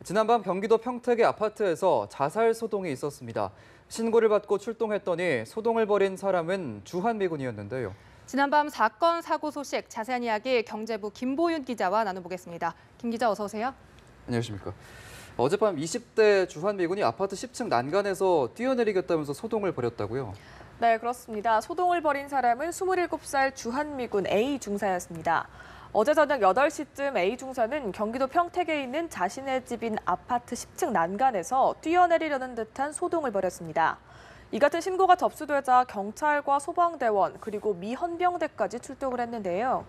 지난밤 경기도 평택의 아파트에서 자살 소동이 있었습니다. 신고를 받고 출동했더니 소동을 벌인 사람은 주한미군이었는데요. 지난밤 사건 사고 소식 자세한 이야기 경제부 김보윤 기자와 나눠보겠습니다. 김 기자 어서 오세요. 안녕하십니까. 어젯밤 20대 주한미군이 아파트 10층 난간에서 뛰어내리겠다면서 소동을 벌였다고요? 네, 그렇습니다. 소동을 벌인 사람은 27살 주한미군 A 중사였습니다. 어제 저녁 8시쯤 A 중사는 경기도 평택에 있는 자신의 집인 아파트 10층 난간에서 뛰어내리려는 듯한 소동을 벌였습니다. 이 같은 신고가 접수되자 경찰과 소방대원 그리고 미 헌병대까지 출동을 했는데요.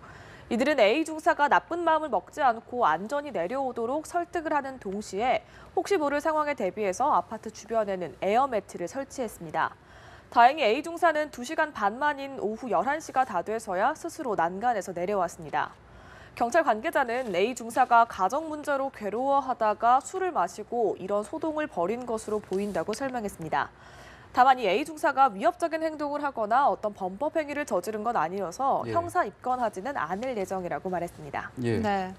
이들은 A 중사가 나쁜 마음을 먹지 않고 안전히 내려오도록 설득을 하는 동시에 혹시 모를 상황에 대비해서 아파트 주변에는 에어매트를 설치했습니다. 다행히 A 중사는 2시간 반 만인 오후 11시가 다 돼서야 스스로 난간에서 내려왔습니다. 경찰 관계자는 A 중사가 가정 문제로 괴로워하다가 술을 마시고 이런 소동을 벌인 것으로 보인다고 설명했습니다. 다만 이 A 중사가 위협적인 행동을 하거나 어떤 범법 행위를 저지른 건 아니어서 형사 입건하지는 않을 예정이라고 말했습니다. 네.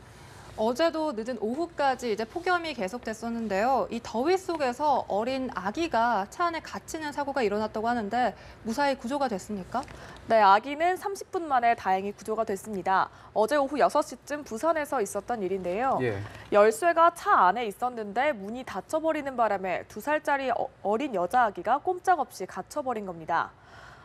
어제도 늦은 오후까지 폭염이 계속됐었는데요. 이 더위 속에서 어린 아기가 차 안에 갇히는 사고가 일어났다고 하는데 무사히 구조가 됐습니까? 네, 아기는 30분 만에 다행히 구조가 됐습니다. 어제 오후 6시쯤 부산에서 있었던 일인데요. 열쇠가 차 안에 있었는데 문이 닫혀버리는 바람에 2살짜리 어린 여자 아기가 꼼짝없이 갇혀버린 겁니다.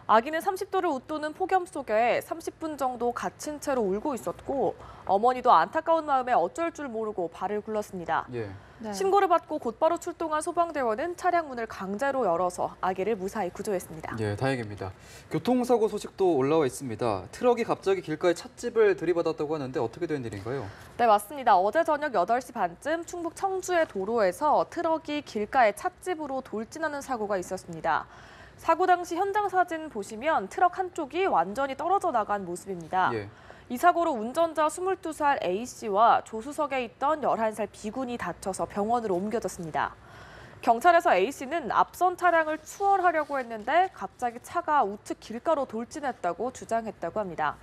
아기는 30도를 웃도는 폭염 속에 30분 정도 갇힌 채로 울고 있었고 어머니도 안타까운 마음에 어쩔 줄 모르고 발을 굴렀습니다. 네. 신고를 받고 곧바로 출동한 소방대원은 차량 문을 강제로 열어서 아기를 무사히 구조했습니다. 다행입니다. 교통사고 소식도 올라와 있습니다. 트럭이 갑자기 길가에 찻집을 들이받았다고 하는데 어떻게 된 일인가요? 네, 맞습니다. 어제 저녁 8시 반쯤 충북 청주의 도로에서 트럭이 길가에 찻집으로 돌진하는 사고가 있었습니다. 사고 당시 현장 사진 보시면 트럭 한쪽이 완전히 떨어져 나간 모습입니다. 이 사고로 운전자 22살 A씨와 조수석에 있던 11살 B군이 다쳐서 병원으로 옮겨졌습니다. 경찰에서 A씨는 앞선 차량을 추월하려고 했는데 갑자기 차가 우측 길가로 돌진했다고 주장했다고 합니다.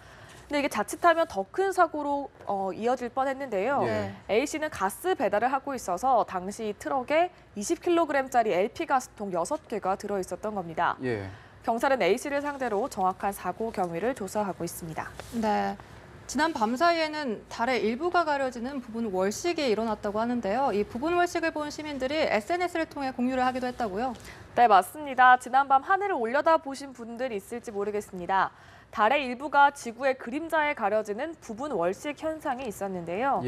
근데 이게 자칫하면 더 큰 사고로 이어질 뻔했는데요. A씨는 가스 배달을 하고 있어서 당시 트럭에 20kg짜리 LP 가스통 6개가 들어있었던 겁니다. 경찰은 A씨를 상대로 정확한 사고 경위를 조사하고 있습니다. 네. 지난 밤 사이에는 달의 일부가 가려지는 부분 월식이 일어났다고 하는데요. 이 부분 월식을 본 시민들이 SNS를 통해 공유를 하기도 했다고요? 네, 맞습니다. 지난밤 하늘을 올려다 보신 분들 있을지 모르겠습니다. 달의 일부가 지구의 그림자에 가려지는 부분 월식 현상이 있었는데요.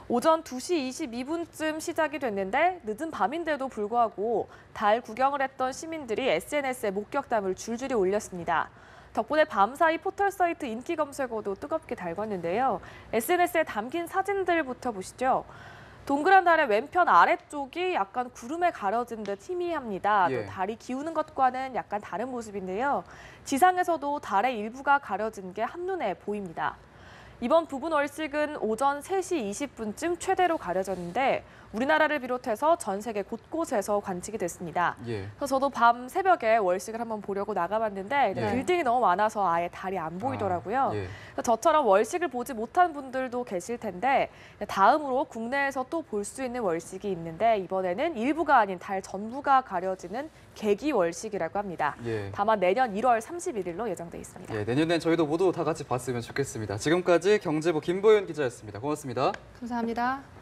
오전 2시 22분쯤 시작이 됐는데 늦은 밤인데도 불구하고 달 구경을 했던 시민들이 SNS에 목격담을 줄줄이 올렸습니다. 덕분에 밤사이 포털 사이트 인기 검색어도 뜨겁게 달궜는데요. SNS에 담긴 사진들부터 보시죠. 동그란 달의 왼편 아래쪽이 약간 구름에 가려진 듯 희미합니다. 또 달이 기우는 것과는 약간 다른 모습인데요. 지상에서도 달의 일부가 가려진 게 한눈에 보입니다. 이번 부분 월식은 오전 3시 20분쯤 최대로 가려졌는데 우리나라를 비롯해서 전 세계 곳곳에서 관측이 됐습니다. 그래서 저도 밤 새벽에 월식을 한번 보려고 나가봤는데 빌딩이 너무 많아서 아예 달이 안 보이더라고요. 저처럼 월식을 보지 못한 분들도 계실 텐데 다음으로 국내에서 또 볼 수 있는 월식이 있는데 이번에는 일부가 아닌 달 전부가 가려지는 개기 월식이라고 합니다. 다만 내년 1월 31일로 예정돼 있습니다. 내년엔 저희도 모두 다 같이 봤으면 좋겠습니다. 지금까지 경제부 김보윤 기자였습니다. 고맙습니다. 감사합니다.